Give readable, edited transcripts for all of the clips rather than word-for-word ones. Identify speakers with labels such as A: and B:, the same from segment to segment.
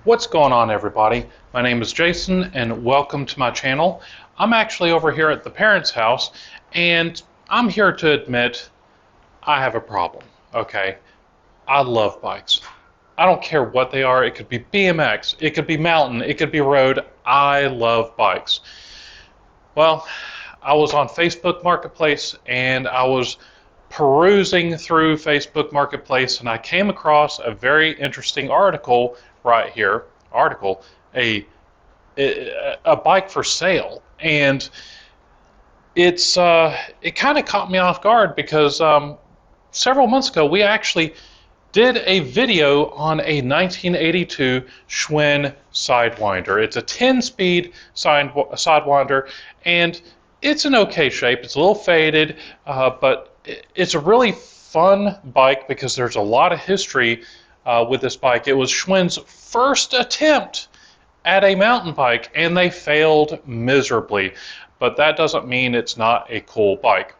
A: What's going on, everybody? My name is Jason and welcome to my channel. I'm actually over here at the parents' house and I'm here to admit I have a problem. Okay, I love bikes. I don't care what they are. It could be BMX, it could be mountain, it could be road. I love bikes. Well, I was on Facebook Marketplace and I was perusing through Facebook Marketplace and I came across a very interesting article right here. A bike for sale, and it kind of caught me off guard because several months ago we actually did a video on a 1982 Schwinn Sidewinder. It's a 10-speed Sidewinder, and it's in okay shape. It's a little faded, but it's a really fun bike because there's a lot of history with this bike. It was Schwinn's first attempt at a mountain bike, and they failed miserably. But that doesn't mean it's not a cool bike.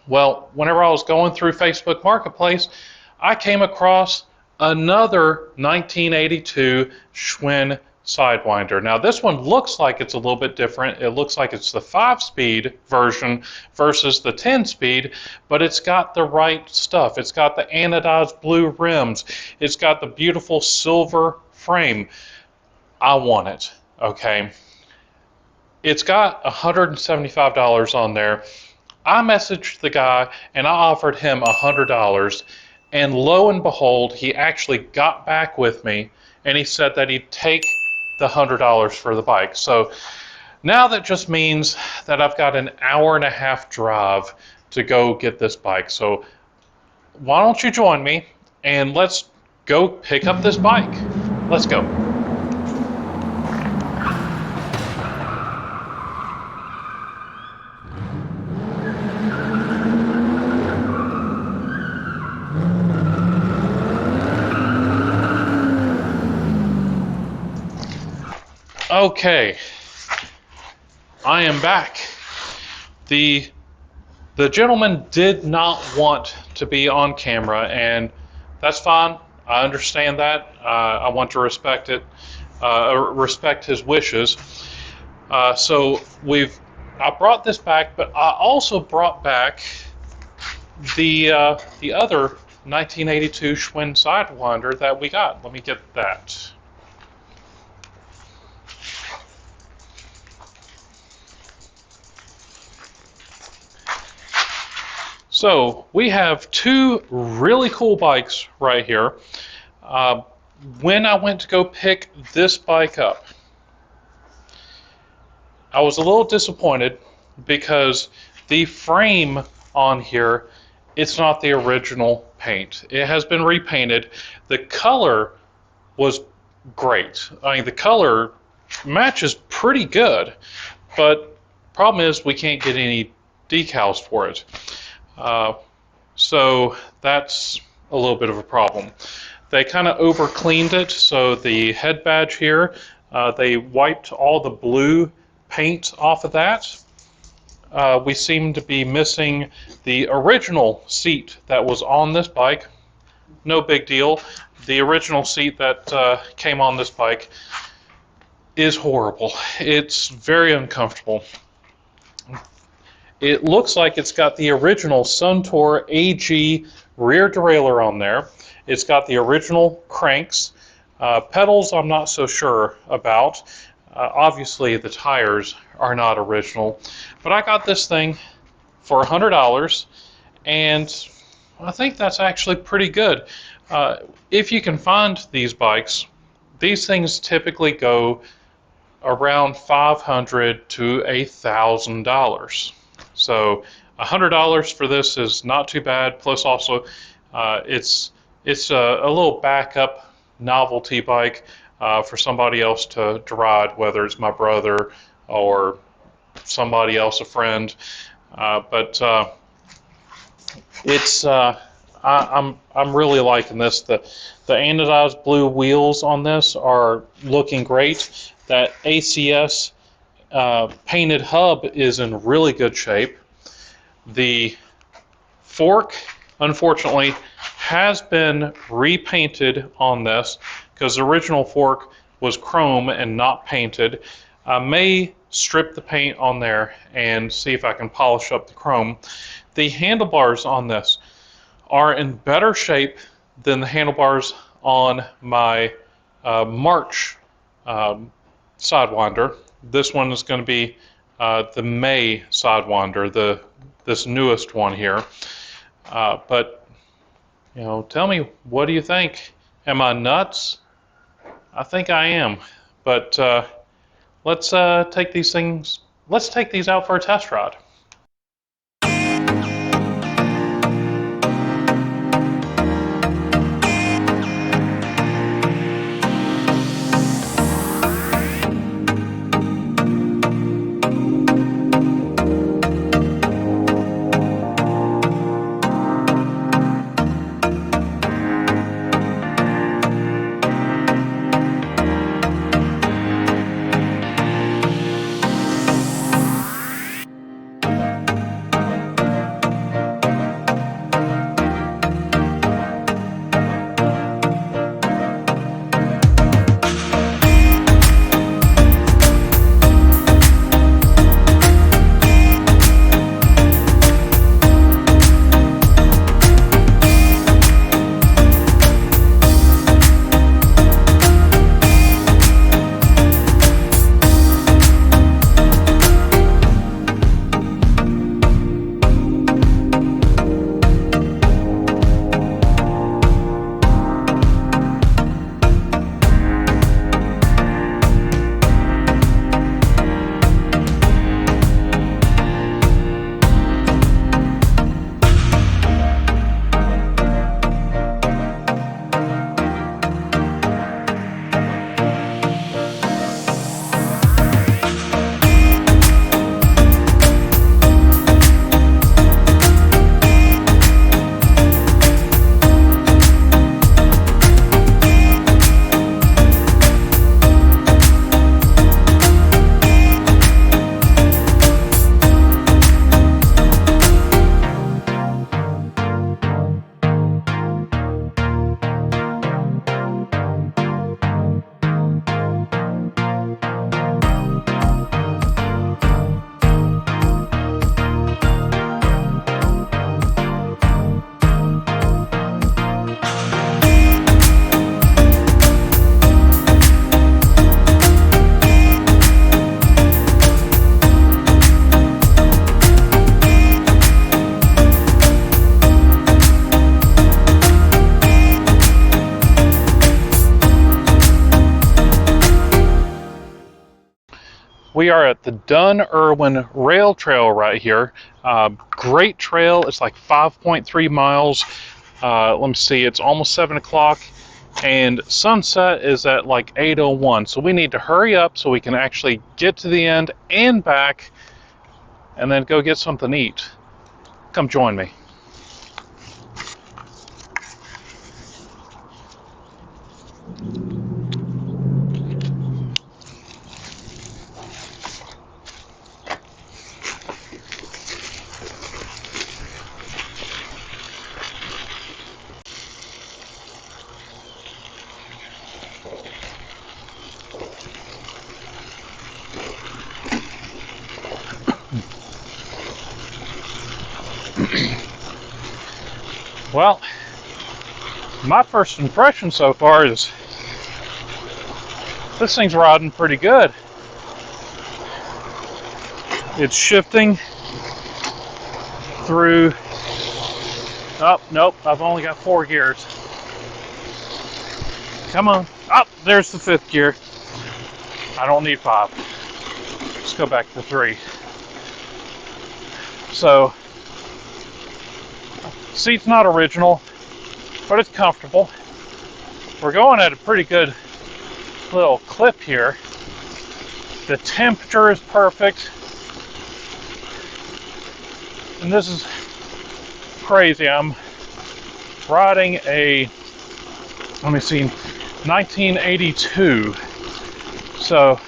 A: Well, whenever I was going through Facebook Marketplace, I came across another 1982 Schwinn Sidewinder. Now this one looks like it's a little bit different. It looks like it's the 5-speed version versus the 10-speed, but it's got the right stuff. It's got the anodized blue rims. It's got the beautiful silver frame. I want it, okay? It's got $175 on there. I messaged the guy and I offered him $100, and lo and behold, he actually got back with me and he said that he'd take the $100 for the bike. So now that just means that I've got an hour-and-a-half drive to go get this bike. So why don't you join me and let's go pick up this bike. Let's go. Okay, I am back. The gentleman did not want to be on camera, and that's fine. I understand that. I want to respect it, respect his wishes. So I brought this back, but I also brought back the other 1982 Schwinn Sidewinder that we got. Let me get that. So we have two really cool bikes right here. When I went to go pick this bike up, I was a little disappointed because the frame on here, it's not the original paint. It has been repainted. The color was great. I mean, the color matches pretty good, but problem is we can't get any decals for it. So that's a little bit of a problem. They kind of over cleaned it, so the head badge here, they wiped all the blue paint off of that. We seem to be missing the original seat that was on this bike. No big deal. The original seat that came on this bike is horrible. It's very uncomfortable. It looks like it's got the original Suntour AG rear derailleur on there. It's got the original cranks. Pedals I'm not so sure about. Obviously the tires are not original. But I got this thing for $100, and I think that's actually pretty good. If you can find these bikes, these things typically go around $500 to $1,000. So $100 for this is not too bad. Plus also it's a little backup novelty bike for somebody else to ride, whether it's my brother or somebody else, a friend. But I'm really liking this. The anodized blue wheels on this are looking great. That ACS painted hub is in really good shape. The fork, unfortunately, has been repainted on this because the original fork was chrome and not painted. I may strip the paint on there and see if I can polish up the chrome. The handlebars on this are in better shape than the handlebars on my March Sidewinder. This one is going to be the May Sidewinder, this newest one here. But you know, tell me, what do you think? Am I nuts? I think I am. But let's take these things. Let's take these out for a test ride. We are at the Dunn-Irwin Rail Trail right here. Great trail. It's like 5.3 miles. Let me see. It's almost 7 o'clock, and sunset is at like 8:01. So we need to hurry up so we can actually get to the end and back, and then go get something to eat. Come join me. Well, my first impression so far is this thing's riding pretty good. It's shifting through. Oh, nope, I've only got 4 gears. Come on. Oh, there's the 5th gear. I don't need 5. Let's go back to 3. So, seat's not original, but it's comfortable. We're going at a pretty good little clip here. The temperature is perfect. And this is crazy. I'm riding a, let me see, 1982. So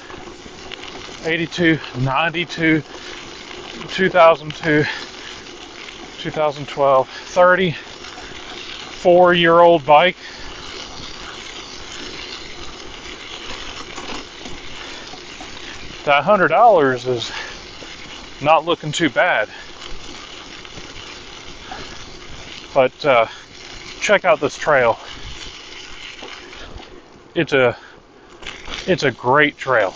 A: 82, 92, 2002, 2012, 34-year-old bike. that $100 is not looking too bad. But check out this trail. It's a great trail.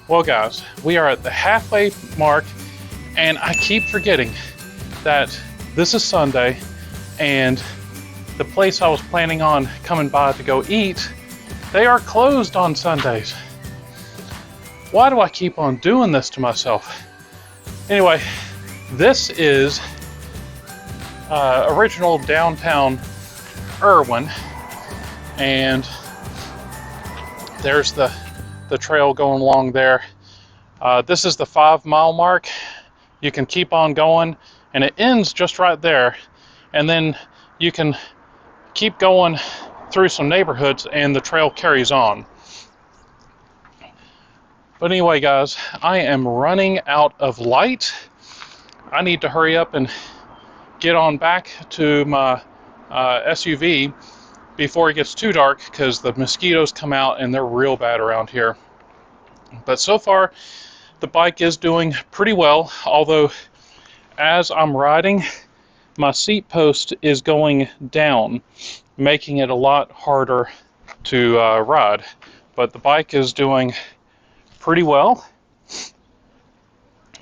A: Well guys, we are at the halfway mark, and I keep forgetting that this is Sunday, and the place I was planning on coming by to go eat, they are closed on Sundays. Why do I keep on doing this to myself? Anyway, this is original downtown Irwin, and there's the trail going along there. This is the 5 mile mark. You can keep on going, and it ends just right there, and then you can keep going through some neighborhoods and the trail carries on. But anyway guys, I am running out of light. I need to hurry up and get on back to my SUV before it gets too dark, because the mosquitoes come out and they're real bad around here. But so far the bike is doing pretty well, although as I'm riding, my seat post is going down, making it a lot harder to ride. But the bike is doing pretty well.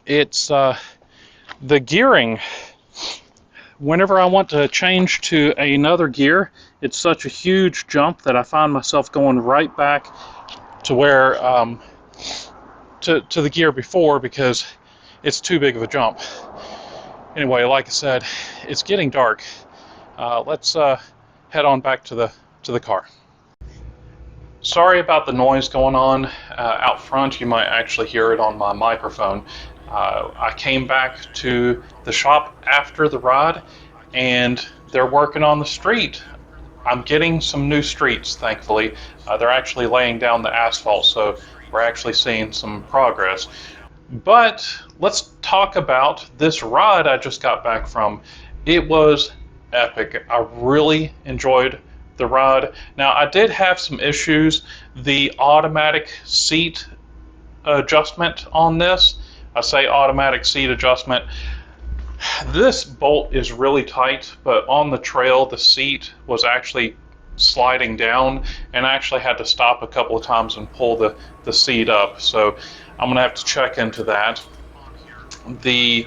A: It's the gearing. Whenever I want to change to another gear, it's such a huge jump that I find myself going right back to where to the gear before, because it's too big of a jump. Anyway, like I said, it's getting dark. Let's head on back to the car. Sorry about the noise going on out front. You might actually hear it on my microphone. I came back to the shop after the ride, and they're working on the street. I'm getting some new streets, thankfully. They're actually laying down the asphalt, so we're actually seeing some progress. But let's talk about this ride I just got back from. It was epic. I really enjoyed the ride. Now, I did have some issues. The automatic seat adjustment on this, I say automatic seat adjustment, this bolt is really tight, but on the trail the seat was actually sliding down, and I actually had to stop a couple of times and pull the seat up, so I'm gonna have to check into that. The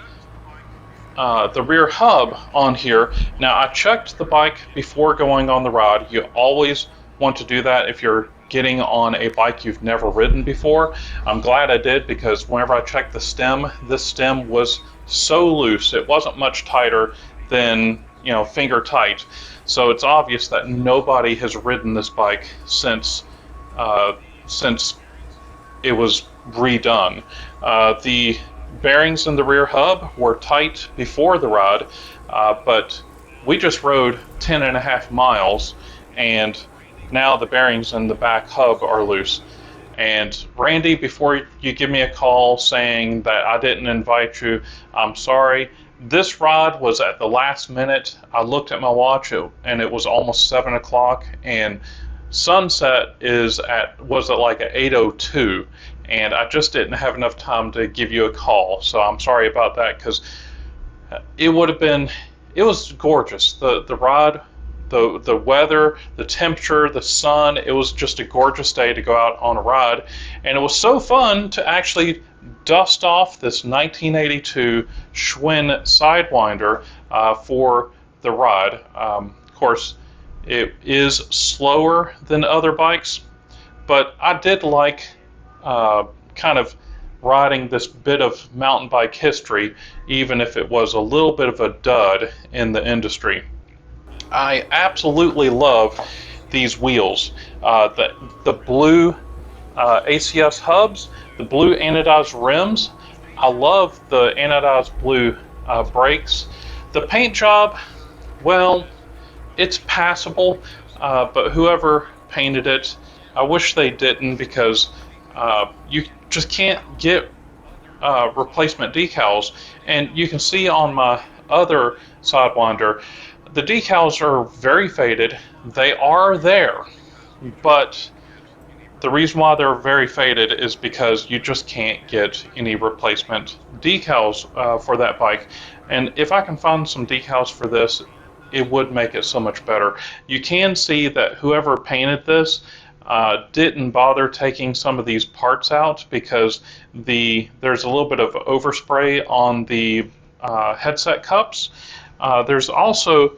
A: rear hub on here, now I checked the bike before going on the ride. You always want to do that if you're getting on a bike you've never ridden before. I'm glad I did, because whenever I checked the stem, this stem was so loose. It wasn't much tighter than, you know, finger tight. So it's obvious that nobody has ridden this bike since it was redone. The bearings in the rear hub were tight before the ride, but we just rode 10.5 miles, and now the bearings in the back hub are loose. And Randy, before you give me a call saying that I didn't invite you, I'm sorry. This ride was at the last minute. I looked at my watch and it was almost 7 o'clock, and sunset was at like at 8:02, and I just didn't have enough time to give you a call. So I'm sorry about that, because it was gorgeous. The ride, the weather, the temperature, the sun. It was just a gorgeous day to go out on a ride, and it was so fun to actually dust off this 1982 Schwinn Sidewinder for the ride. Of course, it is slower than other bikes, but I did like kind of riding this bit of mountain bike history, even if it was a little bit of a dud in the industry. I absolutely love these wheels. The blue ACS hubs, the blue anodized rims. I love the anodized blue brakes. The paint job, well, it's passable, but whoever painted it, I wish they didn't, because you just can't get replacement decals. And you can see on my other Sidewinder, the decals are very faded. They are there, but the reason why they're very faded is because you just can't get any replacement decals for that bike. And if I can find some decals for this, it would make it so much better. You can see that whoever painted this didn't bother taking some of these parts out, because there's a little bit of overspray on the headset cups. There's also,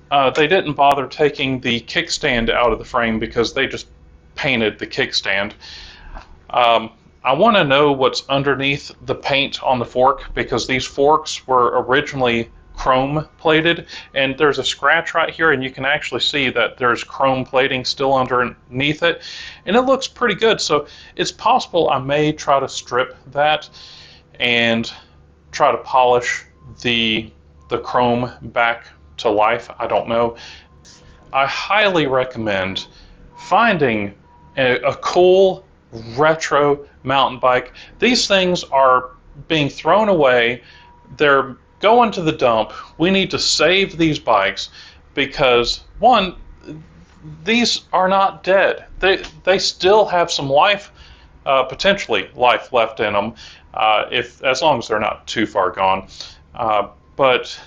A: they didn't bother taking the kickstand out of the frame because they just painted the kickstand. I want to know what's underneath the paint on the fork, because these forks were originally chrome plated, and there's a scratch right here, and you can actually see that there's chrome plating still underneath it, and it looks pretty good. So it's possible I may try to strip that and try to polish the chrome back to life. I don't know. I highly recommend finding a cool retro mountain bike. These things are being thrown away. They're going to the dump. We need to save these bikes, because one, these are not dead. They still have some life, potentially life left in them, as long as they're not too far gone. But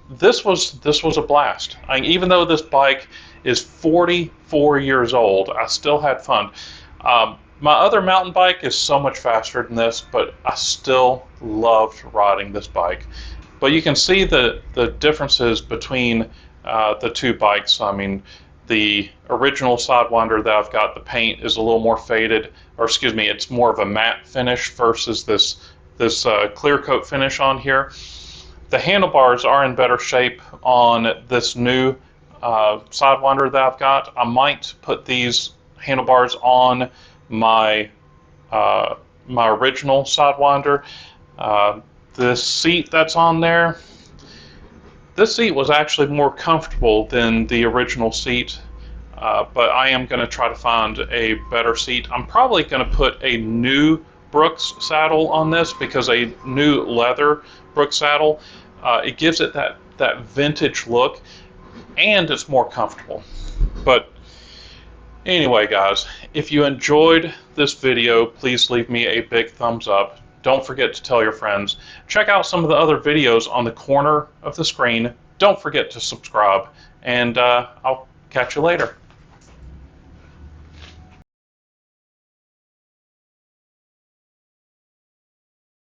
A: this was a blast. Even though this bike is 44 years old, I still had fun. My other mountain bike is so much faster than this, but I still loved riding this bike. But you can see the differences between the two bikes. I mean, the original Sidewinder that I've got, the paint is a little more faded, or excuse me, it's more of a matte finish versus this clear coat finish on here. The handlebars are in better shape on this new Sidewinder that I've got. I might put these handlebars on my my original Sidewinder. This seat that's on there, this seat was actually more comfortable than the original seat, but I am going to try to find a better seat. I'm probably going to put a new Brooks saddle on this, because a new leather Brooks saddle, it gives it that vintage look, and it's more comfortable. But anyway, guys, if you enjoyed this video, please leave me a big thumbs up. Don't forget to tell your friends. Check out some of the other videos on the corner of the screen. Don't forget to subscribe, and I'll catch you later.